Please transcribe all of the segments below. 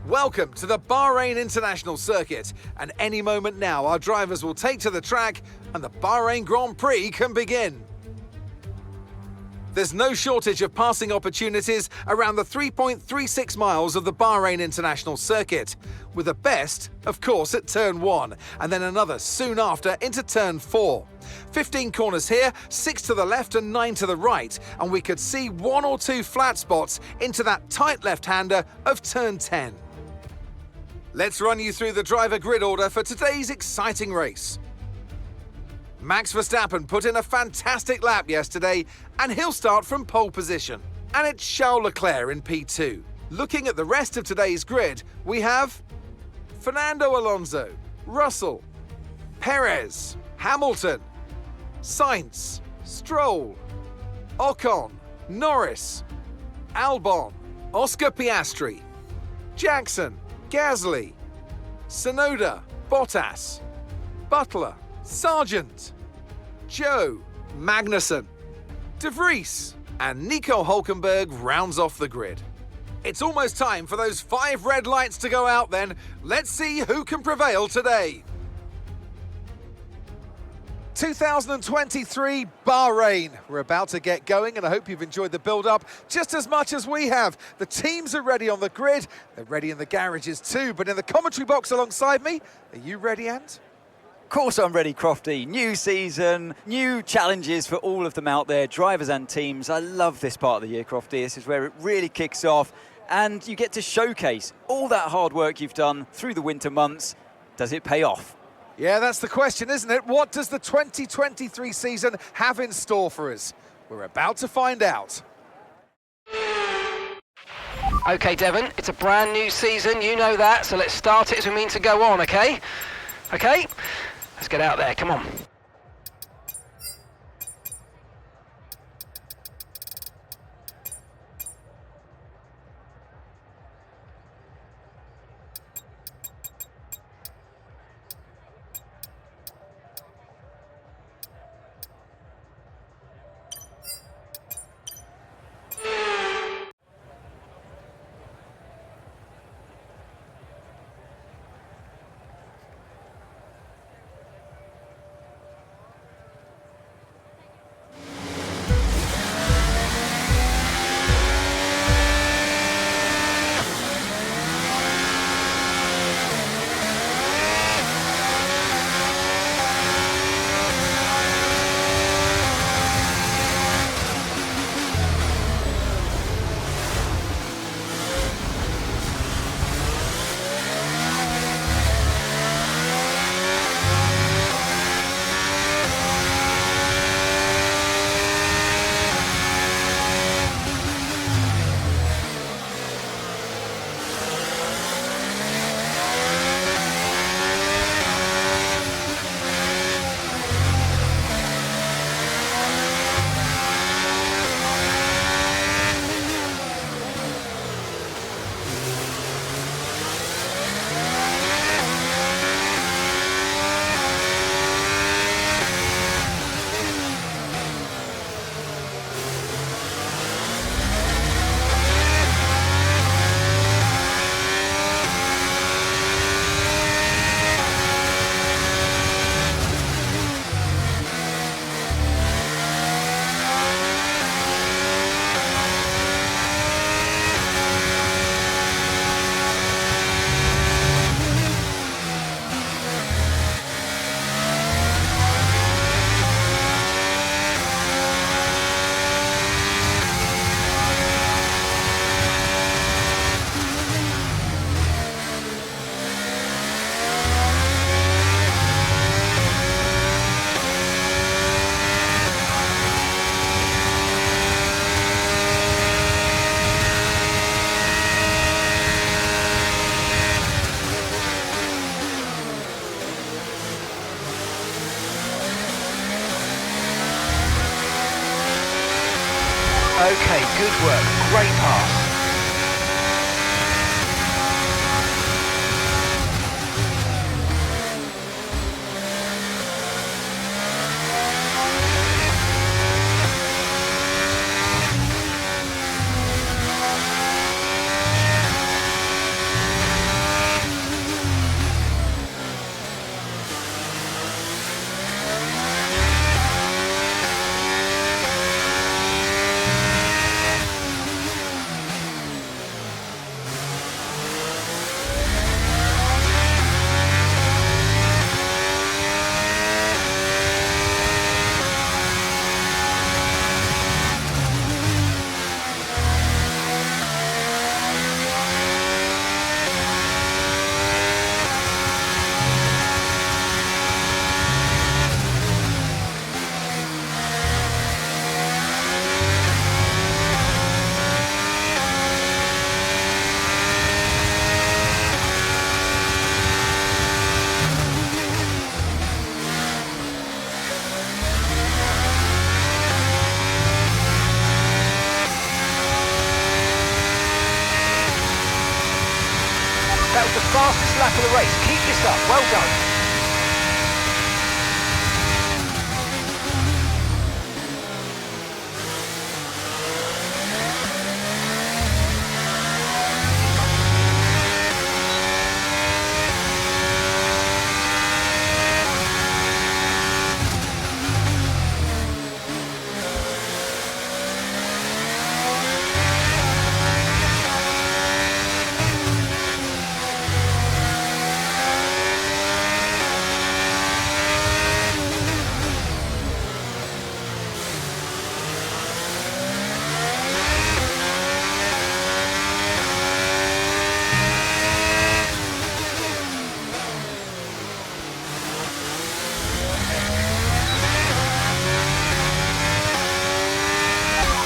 Welcome to the Bahrain International Circuit, and any moment now our drivers will take to the track and the Bahrain Grand Prix can begin. There's no shortage of passing opportunities around the 3.36 miles of the Bahrain International Circuit, with the best, of course, at turn 1, and then another soon after into turn 4. 15 corners here, 6 to the left and 9 to the right, and we could see 1 or 2 flat spots into that tight left-hander of turn 10. Let's run you through the driver grid order for today's exciting race. Max Verstappen put in a fantastic lap yesterday, and he'll start from pole position. And it's Charles Leclerc in P2. Looking at the rest of today's grid, we have Fernando Alonso, Russell, Perez, Hamilton, Sainz, Stroll, Ocon, Norris, Albon, Oscar Piastri, Jackson, Gasly, Tsunoda, Bottas, Butler, Sargent, Joe, Magnussen, De Vries, and Nico Hülkenberg rounds off the grid. It's almost time for those 5 red lights to go out then. Let's see who can prevail today. 2023 Bahrain. We're about to get going, and I hope you've enjoyed the build-up just as much as we have. The teams are ready on the grid. They're ready in the garages too, but in the commentary box alongside me, are you ready, Ant? Of course I'm ready, Crofty. New season, new challenges for all of them out there, drivers and teams. I love this part of the year, Crofty. This is where it really kicks off, and you get to showcase all that hard work you've done through the winter months. Does it pay off? Yeah, that's the question, isn't it? What does the 2023 season have in store for us? We're about to find out. Okay, Devon, it's a brand new season, you know that, so let's start it as we mean to go on, okay? Okay, let's get out there, come on. Okay, good work, great pass. lap of the race. Keep this up. Well done.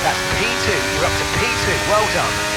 That's P2, you're up to P2, well done.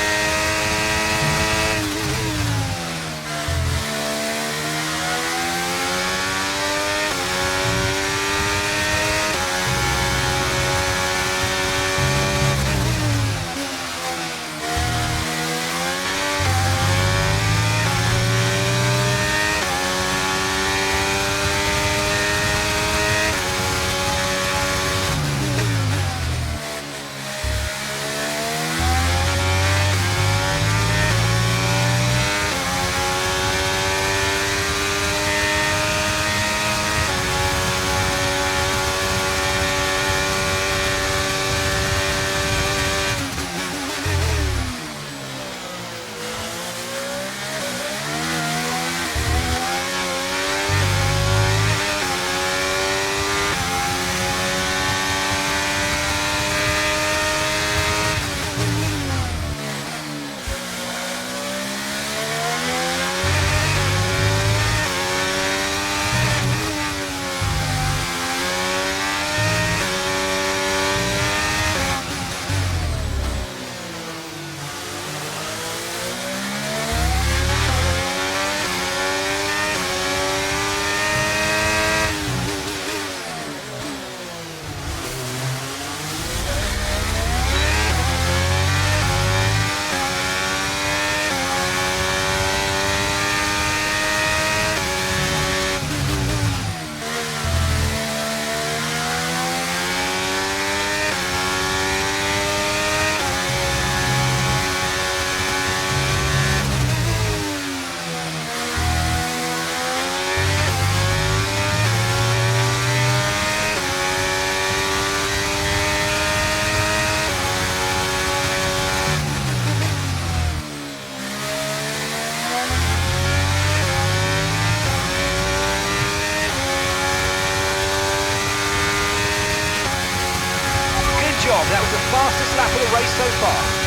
That was the fastest lap of the race so far.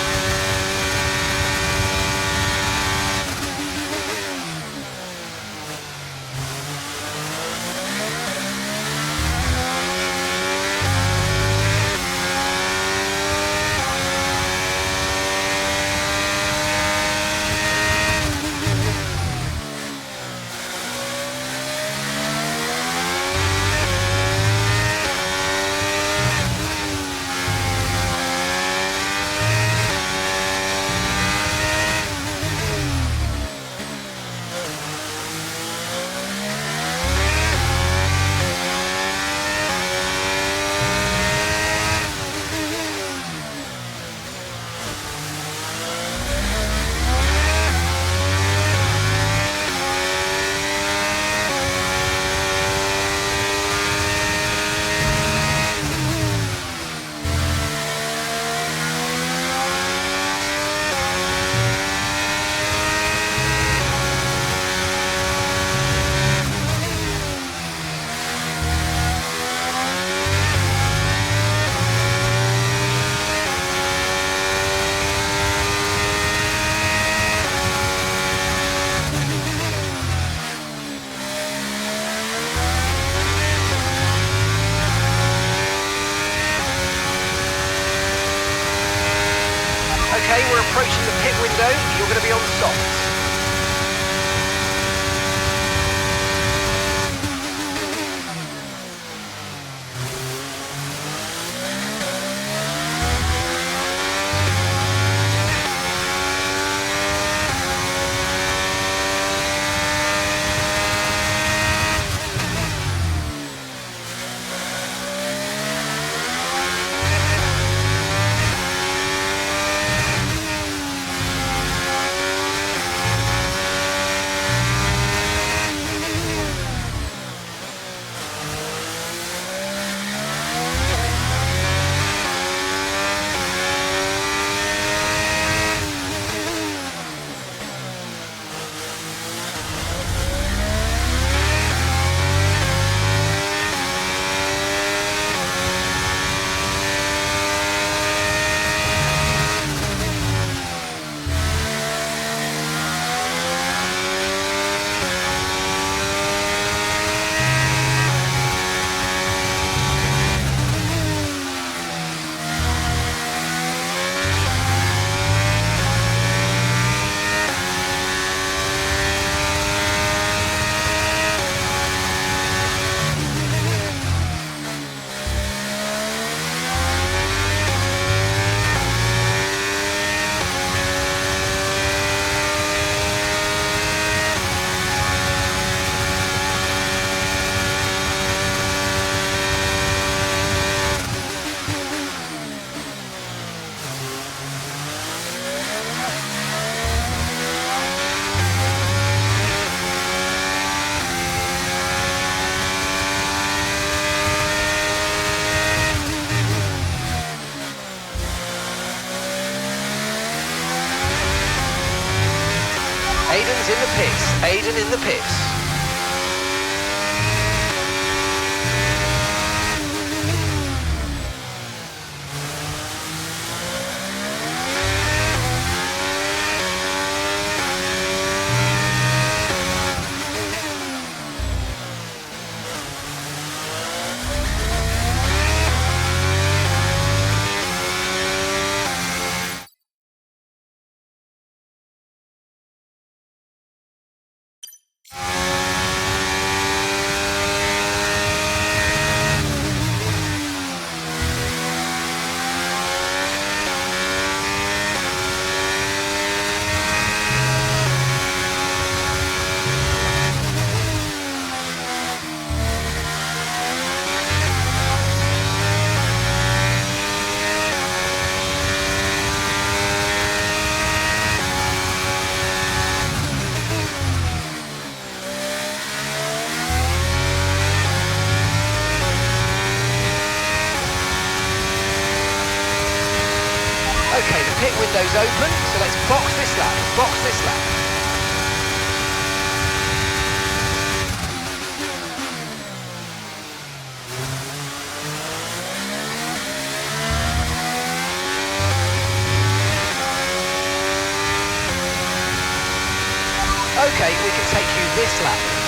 Okay, we're approaching the pit window. You're going to be on softs. season in the pits. Okay, the pit window's open, so let's box this lap, box this lap. Okay, we can take you this lap.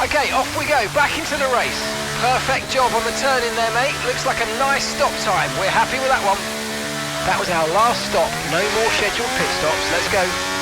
Okay, off we go, back into the race. Perfect job on the turn in there, mate. Looks like a nice stop time. We're happy with that one. That was our last stop. No more scheduled pit stops. Let's go.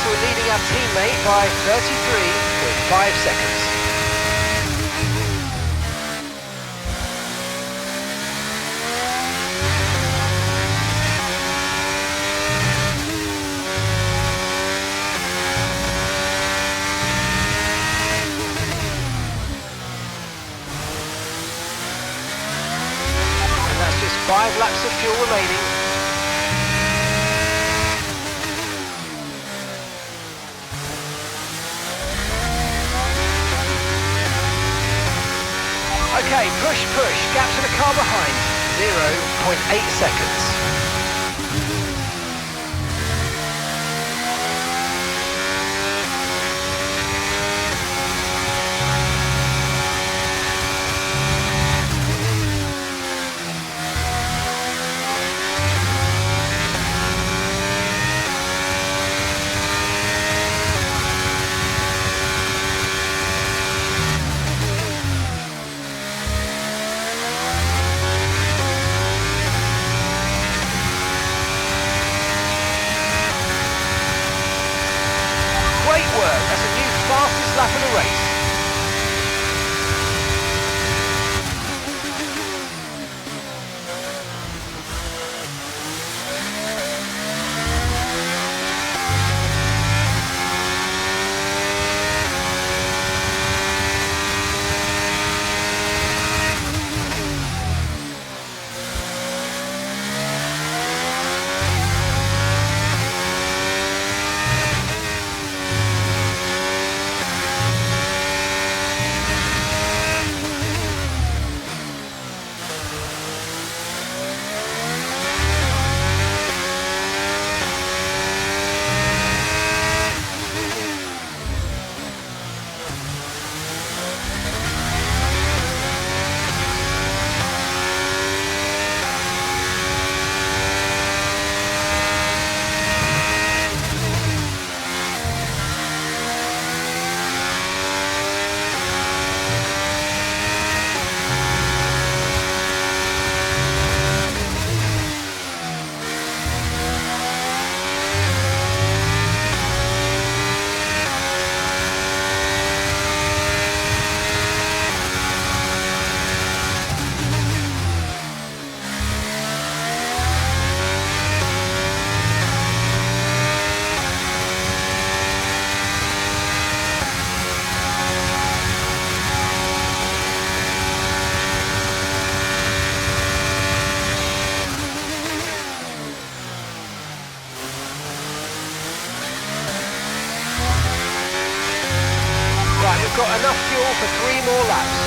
we're leading our teammate by 33.5 seconds. And that's just 5 laps of fuel remaining. Okay, push, gap to the car behind, 0.8 seconds. Great work, that's a new fastest lap of the race. Right, we've got enough fuel for 3 more laps.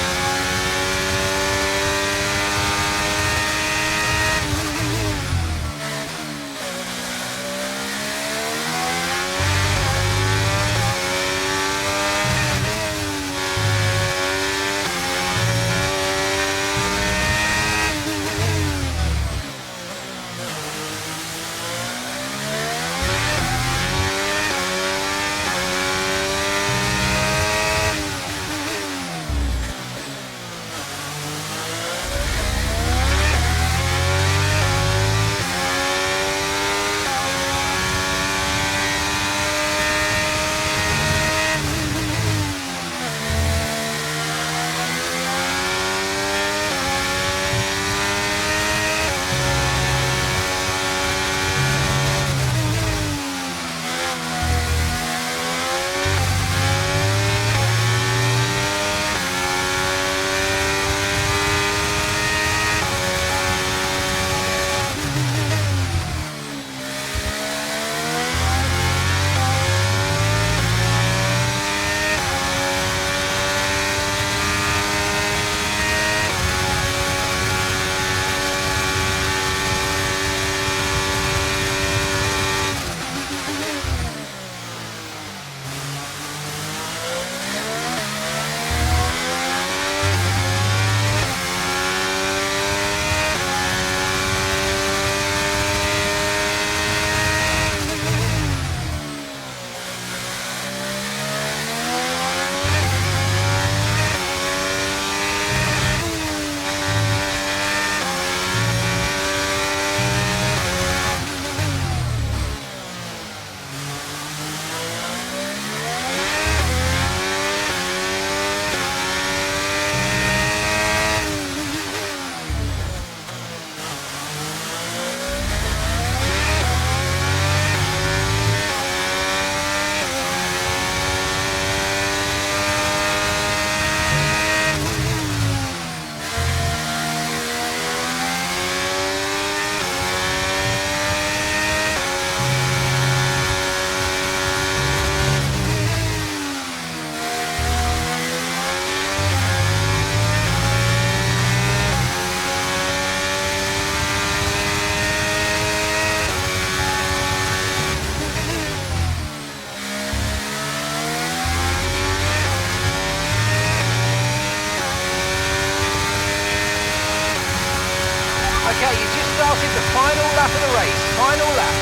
started the final lap of the race. Final lap.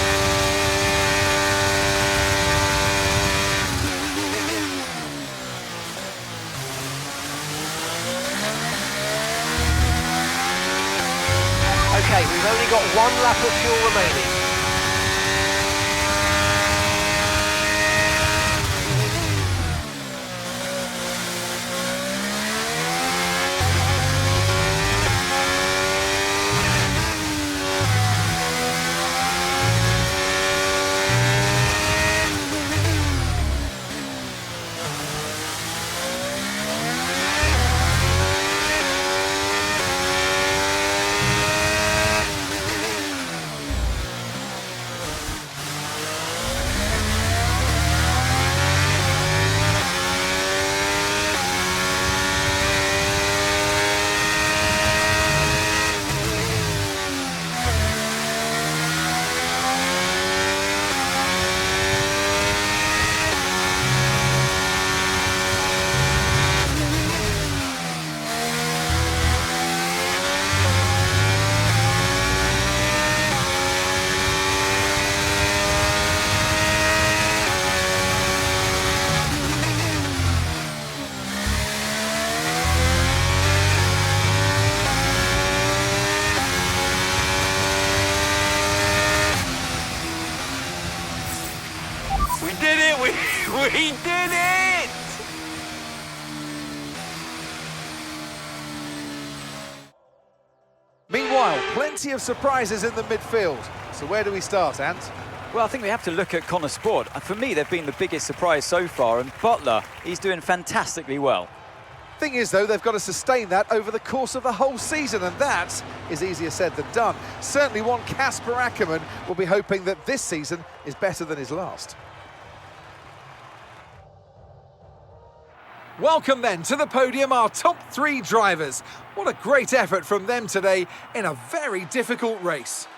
Okay, we've only got 1 lap of fuel remaining. We did it! We did it! Meanwhile, plenty of surprises in the midfield. So where do we start, Ant? Well, I think we have to look at Connor Sport. And for me, they've been the biggest surprise so far. And Butler, he's doing fantastically well. Thing is, though, they've got to sustain that over the course of the whole season, and that is easier said than done. Certainly one Casper Ackermann will be hoping that this season is better than his last. Welcome then to the podium, our top 3 drivers. What a great effort from them today in a very difficult race.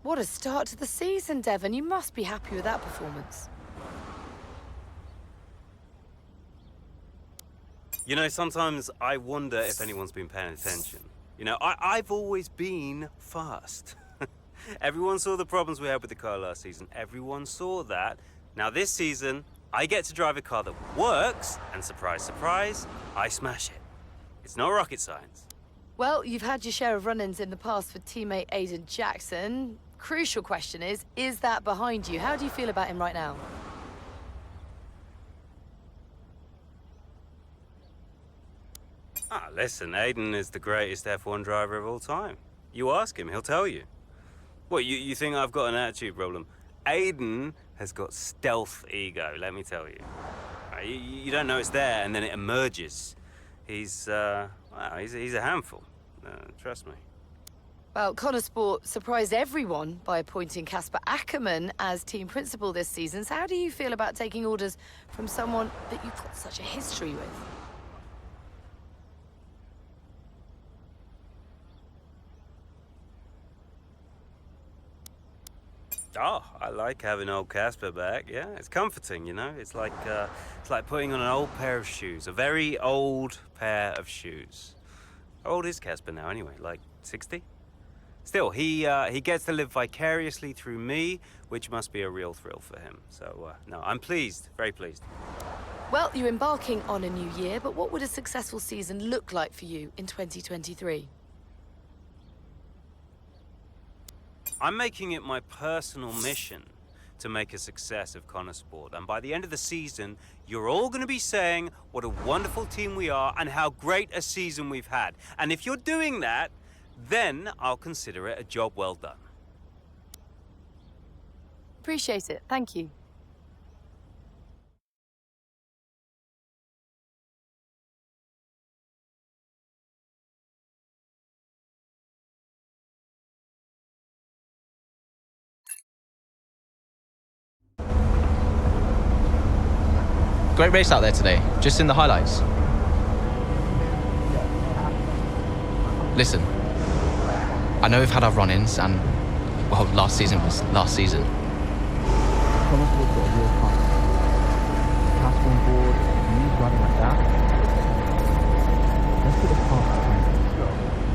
What a start to the season, Devon. You must be happy with that performance. You know, sometimes I wonder if anyone's been paying attention. You know, I've always been fast. Everyone saw the problems we had with the car last season. Everyone saw that. Now this season, I get to drive a car that works, and surprise, surprise, I smash it. It's not rocket science. Well, you've had your share of run-ins in the past with teammate Aiden Jackson. Crucial question is that behind you? How do you feel about him right now? Listen, Aiden is the greatest F1 driver of all time. You ask him, he'll tell you. What, you think I've got an attitude problem? Aiden has got stealth ego, let me tell you. You don't know it's there, and then it emerges. He's a handful. Trust me. Well, Connor Sport surprised everyone by appointing Casper Ackermann as team principal this season. So how do you feel about taking orders from someone that you've got such a history with? Oh, I like having old Casper back. Yeah, it's comforting, you know. It's like putting on an old pair of shoes, a very old pair of shoes. How old is Casper now, anyway? Like 60? Still, he gets to live vicariously through me, which must be a real thrill for him. So, no, I'm pleased, very pleased. Well, you're embarking on a new year, but what would a successful season look like for you in 2023? I'm making it my personal mission to make a success of Connor Sport. And by the end of the season, you're all going to be saying what a wonderful team we are and how great a season we've had. And if you're doing that, then I'll consider it a job well done. Appreciate it. Thank you. Great race out there today, just in the highlights. Listen, I know we've had our run-ins and, well, last season was last season.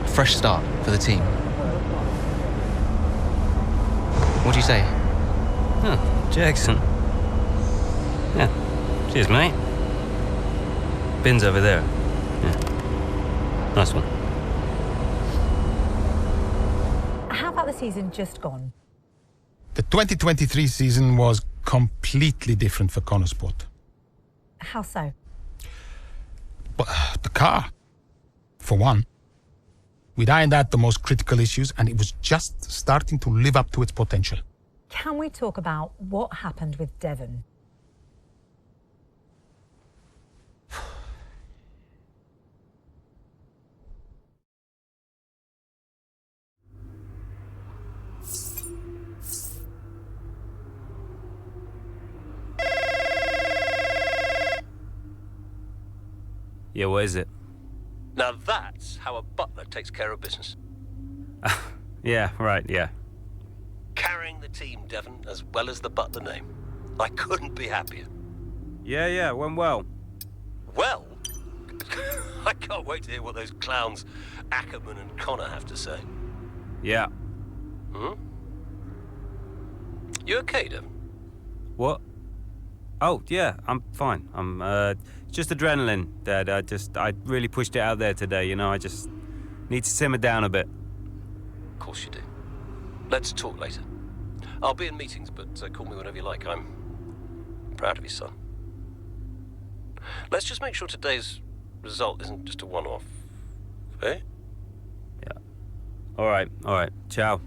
A fresh start for the team. What do you say? Huh, Jackson. Yeah. Cheers, mate. Bin's over there. Yeah. Nice one. How about the season just gone? The 2023 season was completely different for Connosport. How so? But the car, for one. We'd ironed out the most critical issues, and it was just starting to live up to its potential. Can we talk about what happened with Devon? Yeah, what is it? Now that's how a butler takes care of business. Yeah, right, yeah. Carrying the team, Devon, as well as the butler name. I couldn't be happier. Yeah, went well. Well, I can't wait to hear what those clowns Ackerman and Connor have to say. Yeah. Hmm? You okay, Devon? What? Oh, yeah, I'm fine. I'm, just adrenaline, Dad. I really pushed it out there today, you know, I just need to simmer down a bit. Of course you do. Let's talk later. I'll be in meetings, but call me whenever you like. I'm proud of you, son. Let's just make sure today's result isn't just a one-off. Eh? Yeah. All right. Ciao.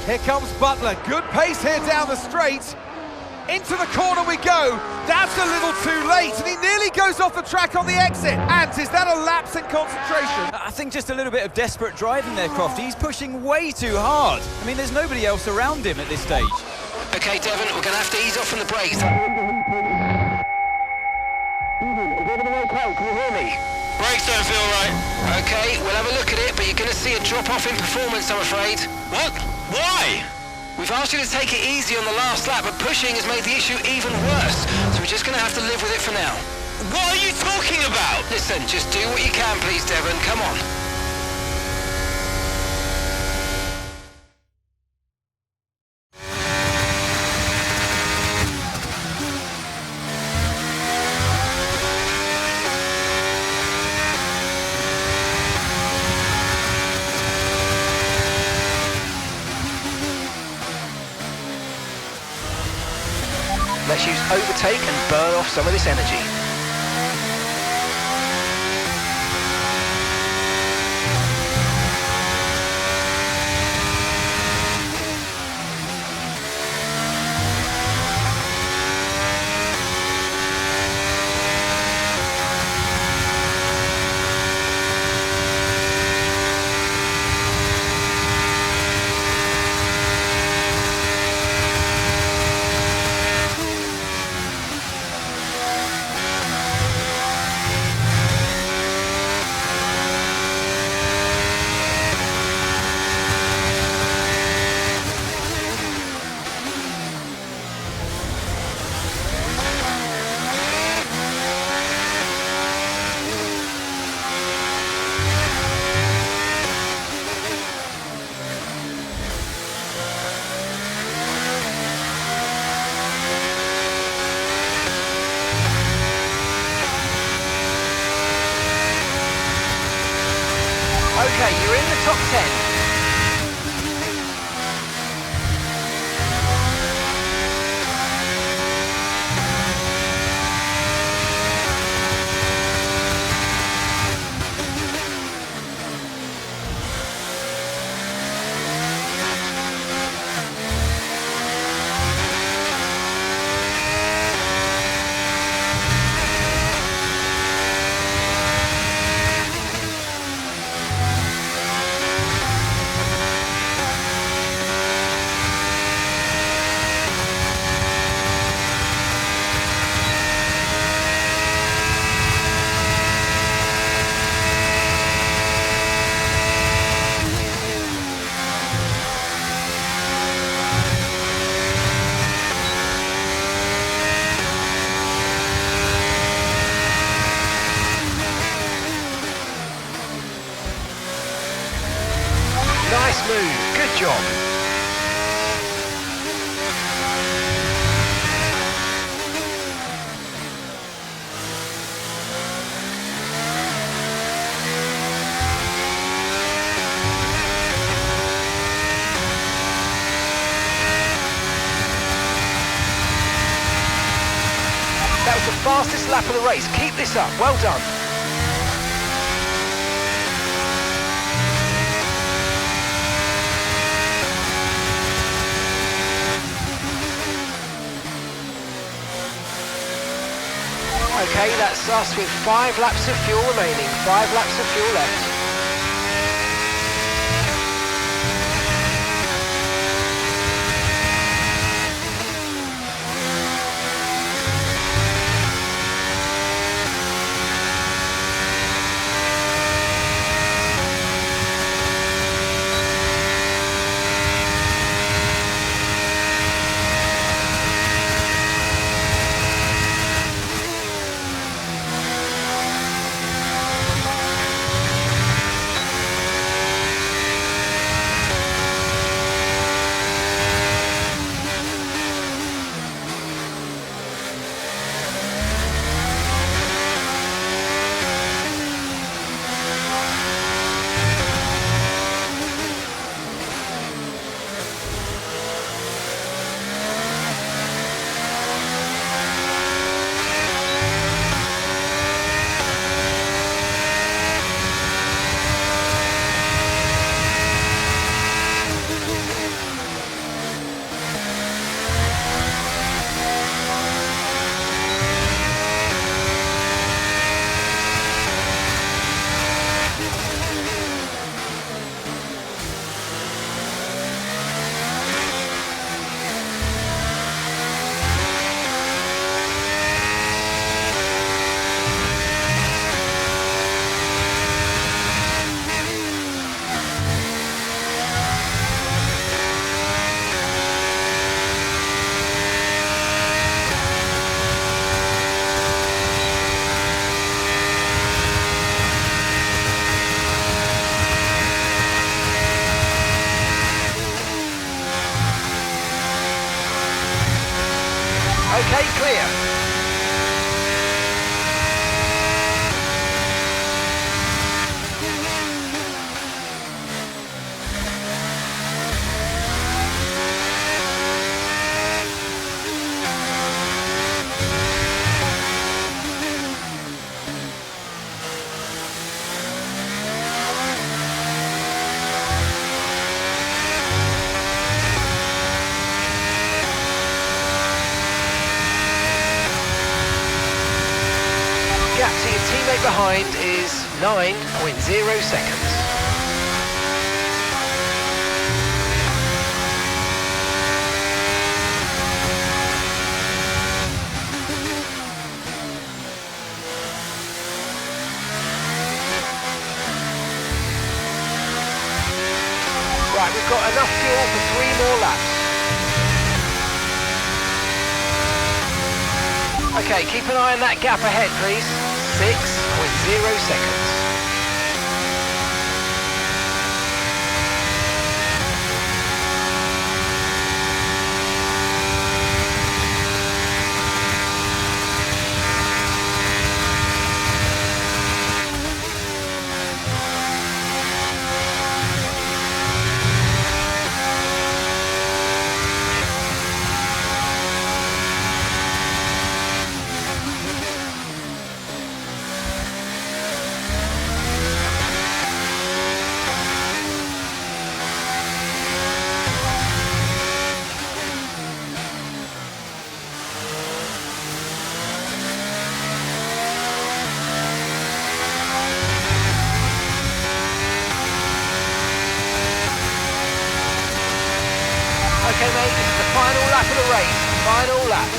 Here comes Butler. Good pace here down the straight. Into the corner we go. That's a little too late, and he nearly goes off the track on the exit. And is that a lapse in concentration? I think just a little bit of desperate driving there, Crofty. He's pushing way too hard. I mean, there's nobody else around him at this stage. Okay, Devon, we're going to have to ease off from the brakes. Can you hear me? Brakes don't feel right. Okay, we'll have a look at it, but you're going to see a drop-off in performance, I'm afraid. What? Why? We've asked you to take it easy on the last lap, but pushing has made the issue even worse, so we're just going to have to live with it for now. What are you talking about? Listen, just do what you can, please, Devon. Come on. Let's use overtake and burn off some of this energy. Okay, you're in the top 10. Nice move, good job. That was the fastest lap of the race. Keep this up, well done. Okay, that's us with 5 laps of fuel remaining, 5 laps of fuel left. Okay, clear. Gap to your teammate behind is 9.0 seconds. Right, we've got enough fuel for 3 more laps. Okay, keep an eye on that gap ahead, please. 6.0 seconds. Okay, mate, this is the final lap of the race. Final lap.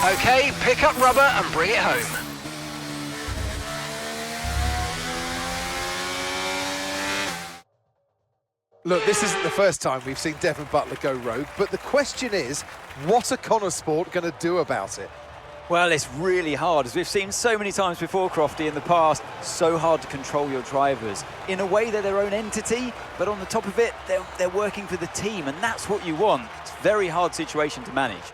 Okay, pick up rubber and bring it home. Look, this isn't the first time we've seen Devon Butler go rogue, but the question is, what are Connor Sport going to do about it? Well, it's really hard, as we've seen so many times before, Crofty, in the past. So hard to control your drivers. In a way, they're their own entity, but on the top of it, they're working for the team, and that's what you want. It's a very hard situation to manage.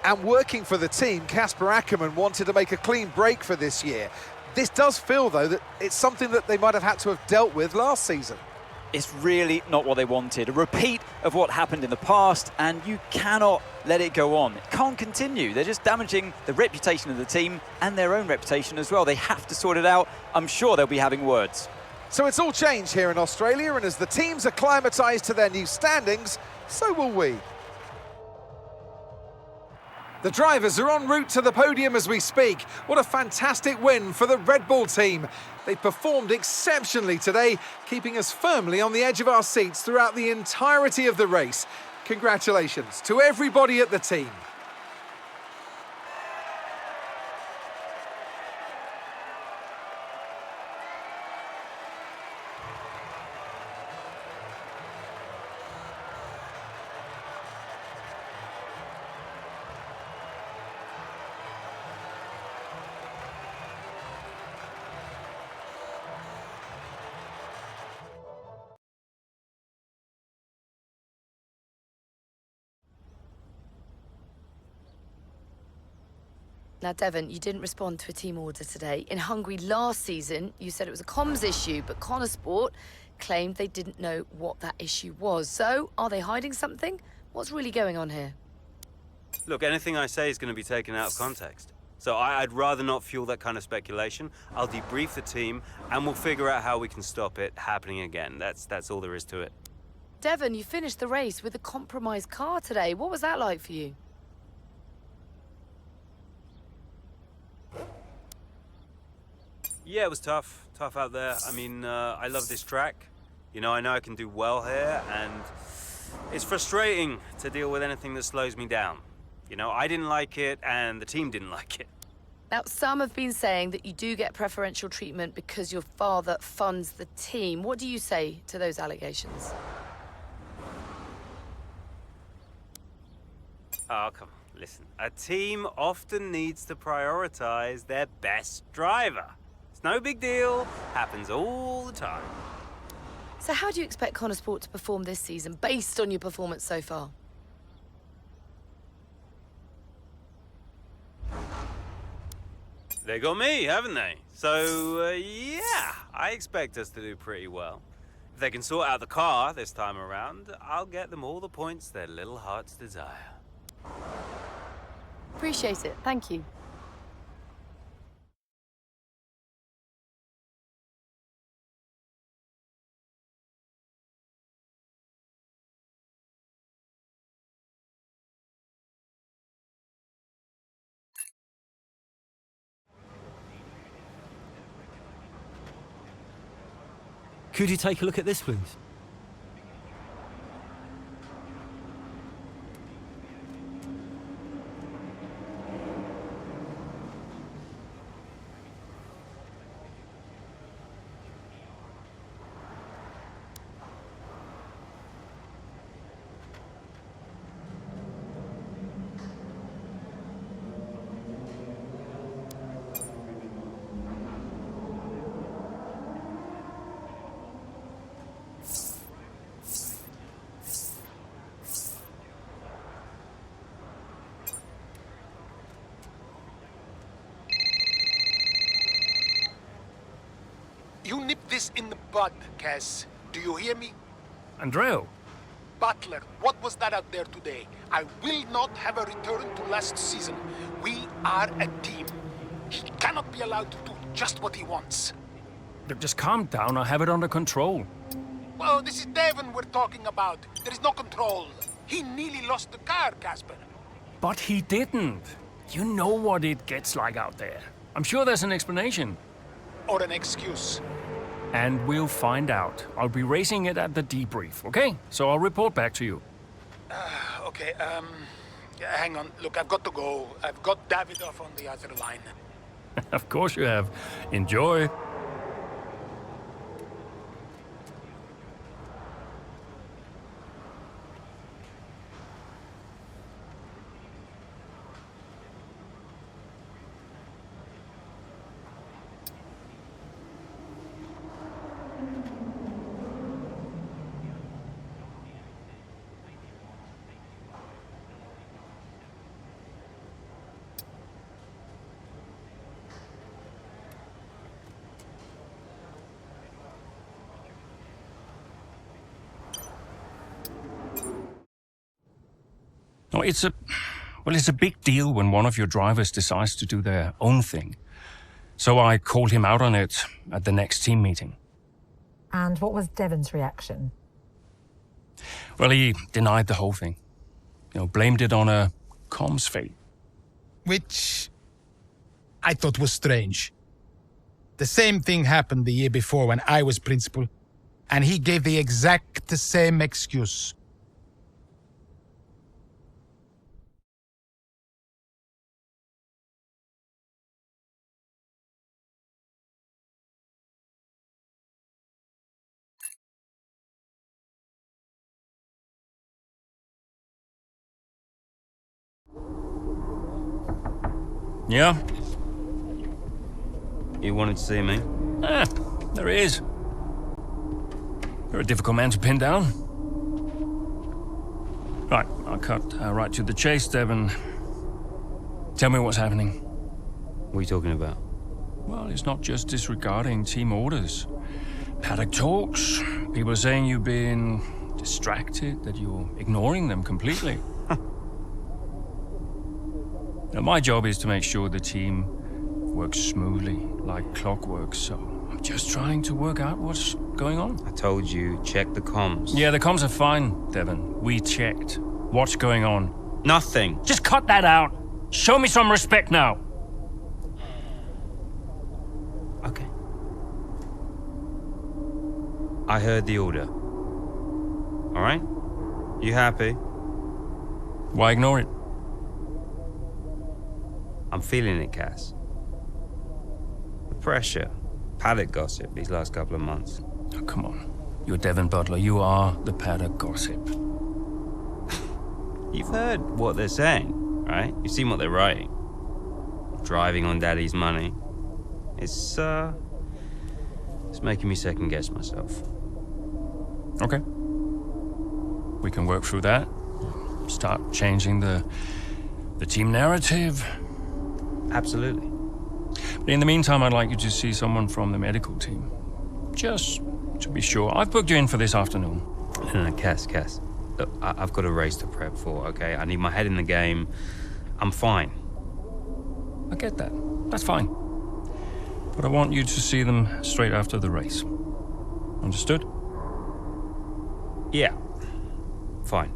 And working for the team, Casper Ackermann wanted to make a clean break for this year. This does feel, though, that it's something that they might have had to have dealt with last season. It's really not what they wanted. A repeat of what happened in the past, and you cannot let it go on. It can't continue. They're just damaging the reputation of the team and their own reputation as well. They have to sort it out. I'm sure they'll be having words. So it's all changed here in Australia, and as the teams acclimatised to their new standings, so will we. The drivers are en route to the podium as we speak. What a fantastic win for the Red Bull team. They performed exceptionally today, keeping us firmly on the edge of our seats throughout the entirety of the race. Congratulations to everybody at the team. Now, Devon, you didn't respond to a team order today. In Hungary last season, you said it was a comms issue, but Connor Sport claimed they didn't know what that issue was. So, are they hiding something? What's really going on here? Look, anything I say is going to be taken out of context. So I'd rather not fuel that kind of speculation. I'll debrief the team, and we'll figure out how we can stop it happening again. That's all there is to it. Devon, you finished the race with a compromised car today. What was that like for you? Yeah, it was tough out there. I mean, I love this track. You know I can do well here, and it's frustrating to deal with anything that slows me down. You know, I didn't like it, and the team didn't like it. Now, some have been saying that you do get preferential treatment because your father funds the team. What do you say to those allegations? Oh, come on, listen. A team often needs to prioritize their best driver. It's no big deal, happens all the time. So how do you expect Connor Sport to perform this season, based on your performance so far? They got me, haven't they? So, yeah, I expect us to do pretty well. If they can sort out the car this time around, I'll get them all the points their little hearts desire. Appreciate it. Thank you. Could you take a look at this, please? You nip this in the bud, Kaz. Do you hear me? Andreo? Butler, what was that out there today? I will not have a return to last season. We are a team. He cannot be allowed to do just what he wants. Look, just calm down. I have it under control. Well, this is Devon we're talking about. There is no control. He nearly lost the car, Casper. But he didn't. You know what it gets like out there. I'm sure there's an explanation. Or an excuse. And we'll find out. I'll be racing it at the debrief, okay? So I'll report back to you. Okay, hang on. Look, I've got to go. I've got Davidoff on the other line. Of course you have. Enjoy. No, it's a big deal when one of your drivers decides to do their own thing. So I called him out on it at the next team meeting. And what was Devon's reaction? Well, he denied the whole thing. You know, blamed it on a comms fail. Which I thought was strange. The same thing happened the year before when I was principal, and he gave the exact same excuse. Yeah? You wanted to see me? There he is. You're a difficult man to pin down. Right, I'll cut right to the chase, Devon. Tell me what's happening. What are you talking about? Well, it's not just disregarding team orders. Paddock talks. People are saying you've been distracted, that you're ignoring them completely. Now, my job is to make sure the team works smoothly, like clockwork, so I'm just trying to work out what's going on. I told you, check the comms. Yeah, the comms are fine, Devon. We checked. What's going on? Nothing. Just cut that out. Show me some respect now. Okay. I heard the order. All right? You happy? Why ignore it? I'm feeling it, Cass. The pressure. Paddock gossip these last couple of months. Oh, come on. You're Devon Butler. You are the Paddock gossip. You've heard what they're saying, right? You've seen what they're writing. Driving on Daddy's money. It's making me second guess myself. Okay. We can work through that. Start changing the team narrative. Absolutely. But in the meantime, I'd like you to see someone from the medical team. Just to be sure. I've booked you in for this afternoon. No, Cass. Look, I've got a race to prep for, okay? I need my head in the game. I'm fine. I get that. That's fine. But I want you to see them straight after the race. Understood? Yeah. Fine.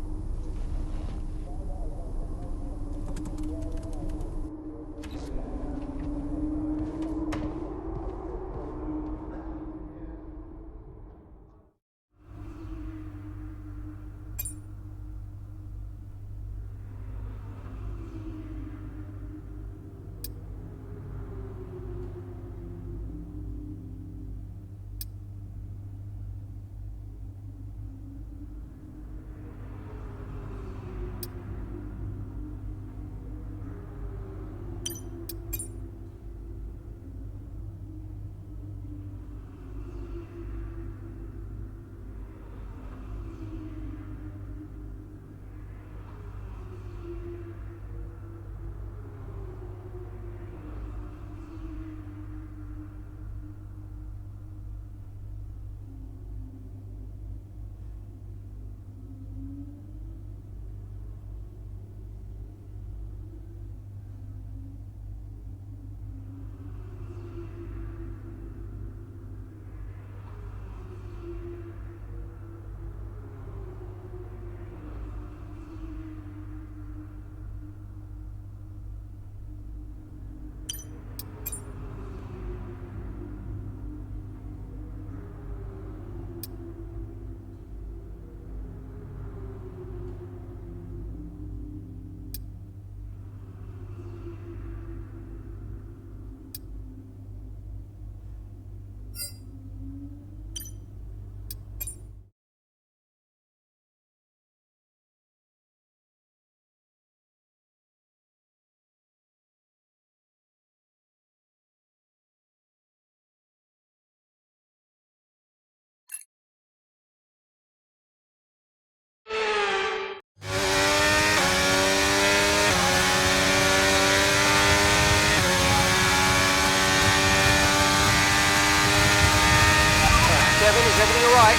Devon, is everything all right?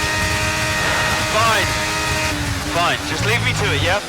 Fine. Just leave me to it, yeah?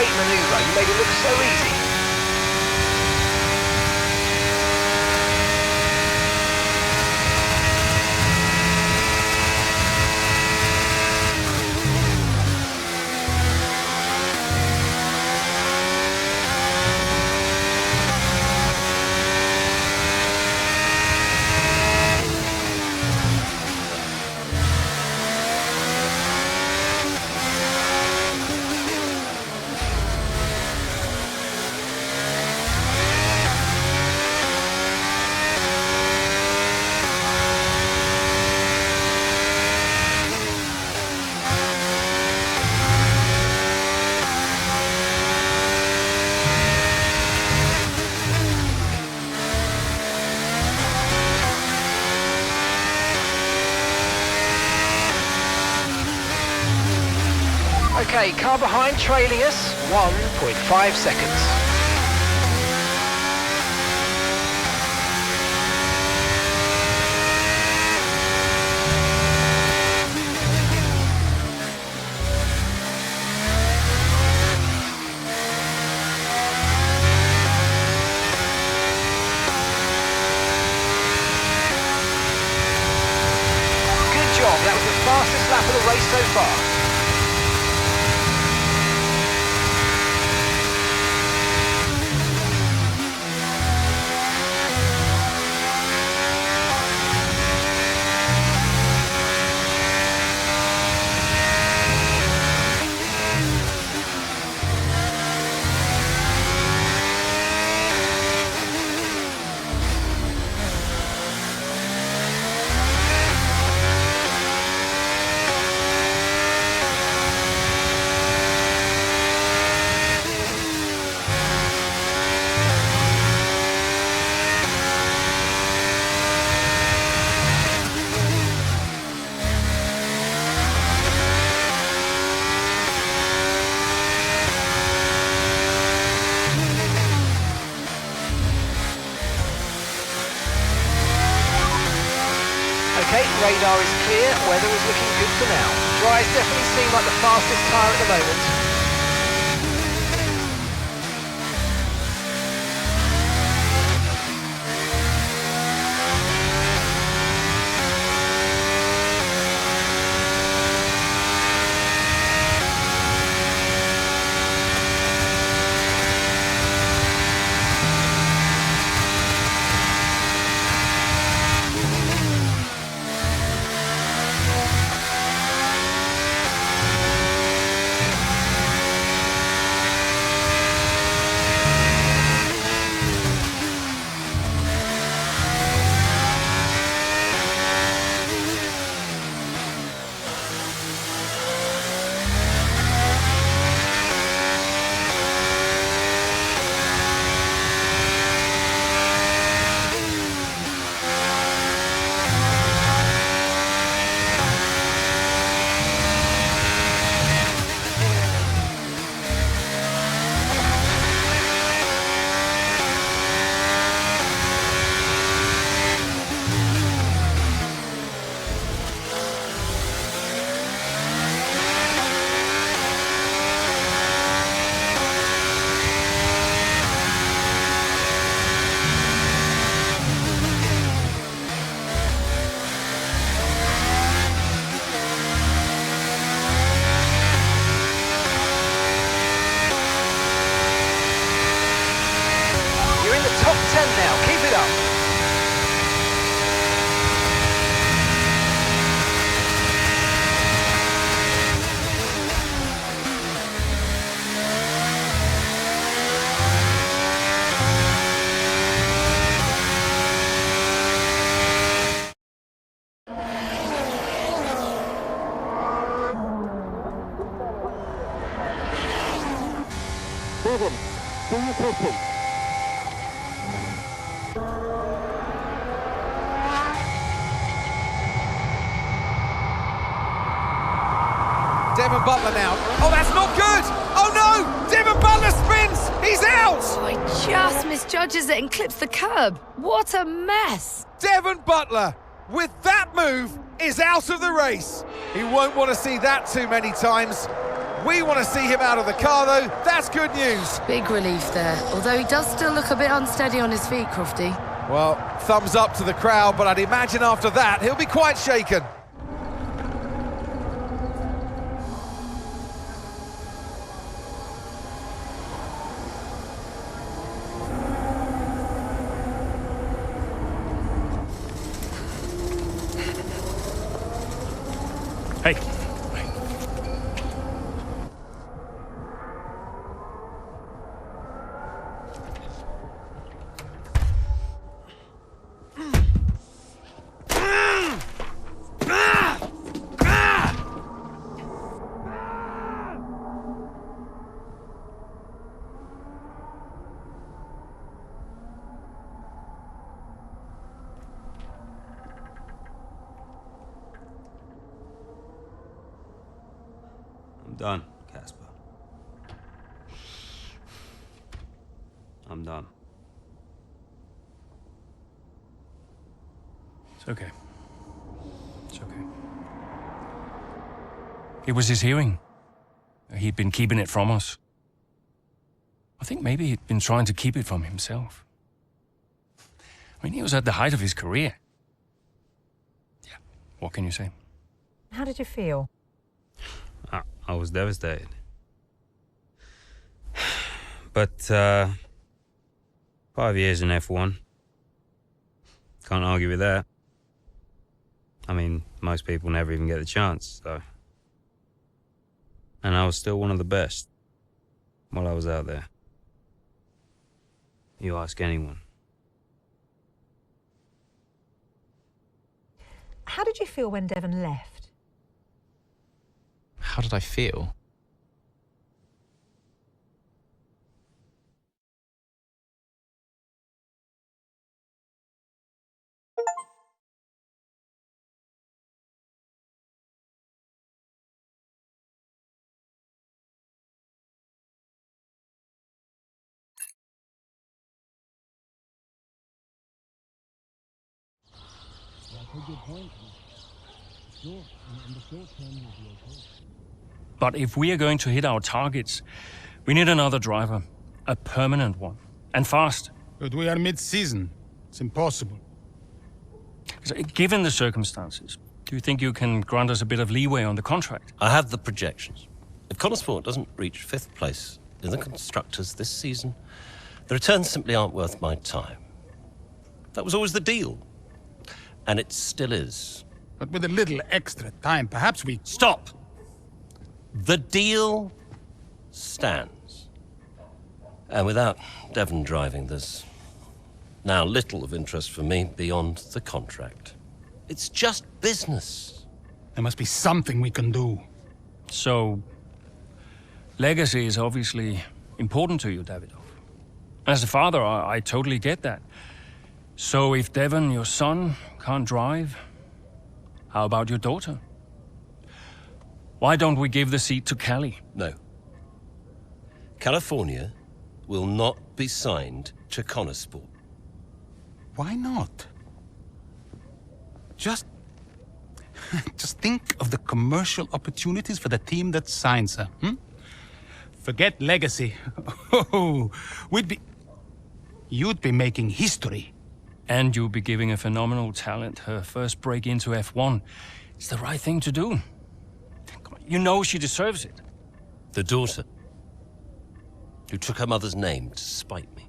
great manoeuvre. You made it look so easy. Okay, car behind trailing us, 1.5 seconds. Good job, that was the fastest lap of the race so far. Okay, radar is clear, weather is looking good for now. Dries definitely seem like the fastest tyre at the moment. Top 10 now, keep it up. Devon, do you copy? Devon Butler now. Oh, that's not good! Oh no! Devon Butler spins! He's out! Oh, he just misjudges it and clips the curb. What a mess! Devon Butler, with that move, is out of the race. He won't want to see that too many times. We want to see him out of the car, though. That's good news. Big relief there, although he does still look a bit unsteady on his feet, Crofty. Well, thumbs up to the crowd, but I'd imagine after that he'll be quite shaken. Hey. I'm done, Casper. I'm done. It's okay. It's okay. It was his hearing. He'd been keeping it from us. I think maybe he'd been trying to keep it from himself. I mean, he was at the height of his career. Yeah, what can you say? How did you feel? I was devastated. But 5 years in F1. Can't argue with that. I mean, most people never even get the chance, so. And I was still one of the best while I was out there. You ask anyone. How did you feel when Devon left? How did I feel? But if we are going to hit our targets, we need another driver. A permanent one. And fast. But we are mid-season. It's impossible. So, given the circumstances, do you think you can grant us a bit of leeway on the contract? I have the projections. If Connosport doesn't reach 5th place in the Constructors this season, the returns simply aren't worth my time. That was always the deal. And it still is. But with a little extra time, perhaps we... Stop! The deal stands. And without Devon driving, there's now little of interest for me beyond the contract. It's just business. There must be something we can do. So, legacy is obviously important to you, Davidoff. As a father, I totally get that. So if Devon, your son, can't drive, how about your daughter? Why don't we give the seat to Callie? No. California will not be signed to Connosport. Why not? Just think of the commercial opportunities for the team that signs her. Forget legacy. Oh, you'd be making history. And you'll be giving a phenomenal talent her first break into F1. It's the right thing to do. You know she deserves it. The daughter who took her mother's name to spite me.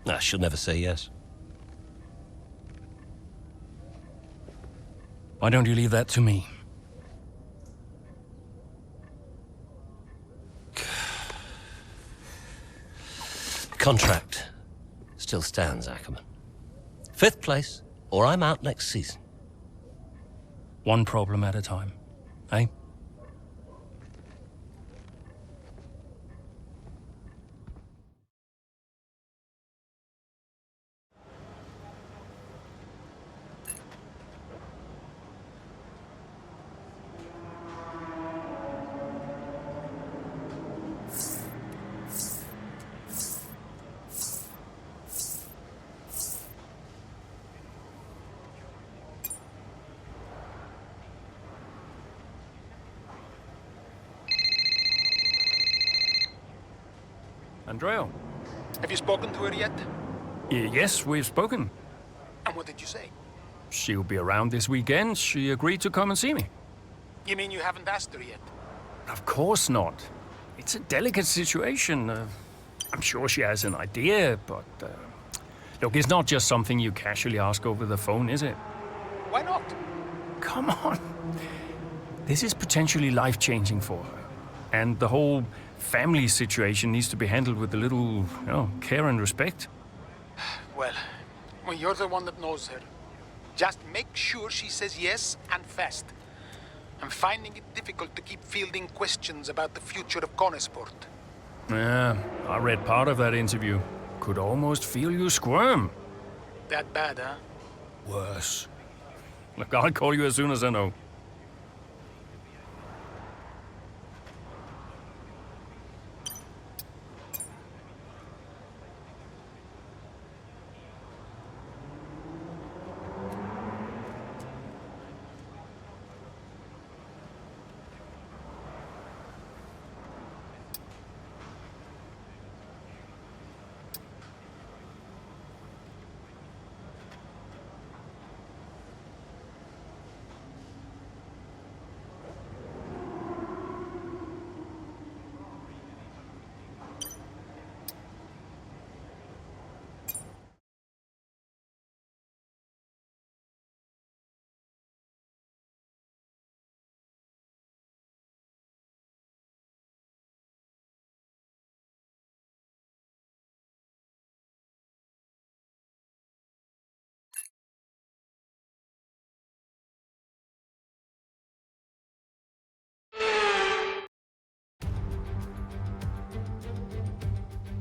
Nah, she'll never say yes. Why don't you leave that to me? Contract still stands, Ackerman. 5th place, or I'm out next season. One problem at a time, eh? Andrea. Have you spoken to her yet? Yes, we've spoken. And what did you say? She'll be around this weekend. She agreed to come and see me. You mean you haven't asked her yet? Of course not. It's a delicate situation. I'm sure she has an idea, but... look, it's not just something you casually ask over the phone, is it? Why not? Come on. This is potentially life-changing for her. And the whole family situation needs to be handled with a little, care and respect. Well, you're the one that knows her. Just make sure she says yes and fast. I'm finding it difficult to keep fielding questions about the future of Konesport. Yeah, I read part of that interview. Could almost feel you squirm. That bad, huh? Worse. Look, I'll call you as soon as I know.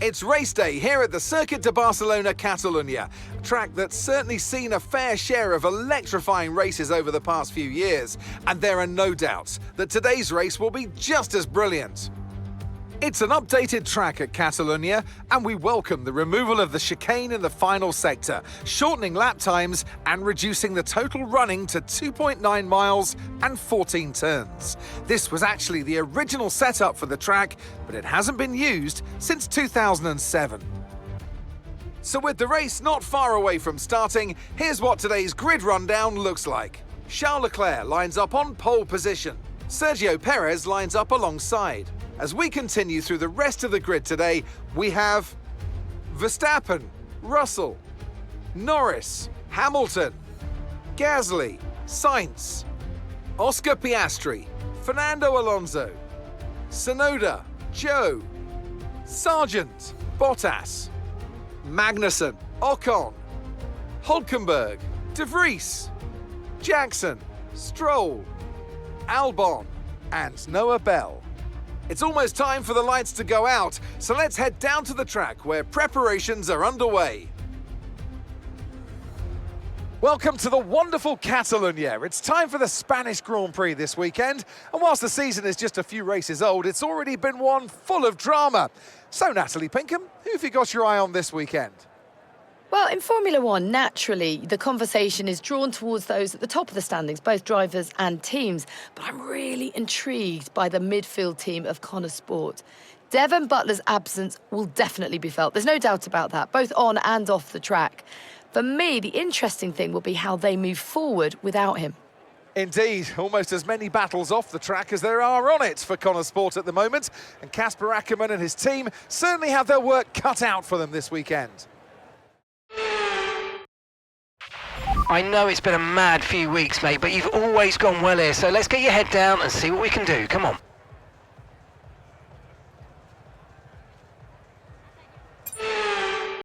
It's race day here at the Circuit de Barcelona Catalunya, a track that's certainly seen a fair share of electrifying races over the past few years, and there are no doubts that today's race will be just as brilliant. It's an updated track at Catalunya, and we welcome the removal of the chicane in the final sector, shortening lap times and reducing the total running to 2.9 miles and 14 turns. This was actually the original setup for the track, but it hasn't been used since 2007. So with the race not far away from starting, here's what today's grid rundown looks like. Charles Leclerc lines up on pole position. Sergio Perez lines up alongside. As we continue through the rest of the grid today, we have Verstappen, Russell, Norris, Hamilton, Gasly, Sainz, Oscar Piastri, Fernando Alonso, Tsunoda, Zhou, Sargent, Bottas, Magnussen, Ocon, Hülkenberg, De Vries, Jackson, Stroll, Albon, and Noah Bell. It's almost time for the lights to go out, so let's head down to the track where preparations are underway. Welcome to the wonderful Catalunya. It's time for the Spanish Grand Prix this weekend, and whilst the season is just a few races old, it's already been one full of drama. So, Natalie Pinkham, who have you got your eye on this weekend? Well, in Formula One, naturally, the conversation is drawn towards those at the top of the standings, both drivers and teams. But I'm really intrigued by the midfield team of Konesport. Devon Butler's absence will definitely be felt. There's no doubt about that, both on and off the track. For me, the interesting thing will be how they move forward without him. Indeed, almost as many battles off the track as there are on it for Konesport at the moment. And Kasper Ackermann and his team certainly have their work cut out for them this weekend. I know it's been a mad few weeks, mate, but you've always gone well here, so let's get your head down and see what we can do. Come on.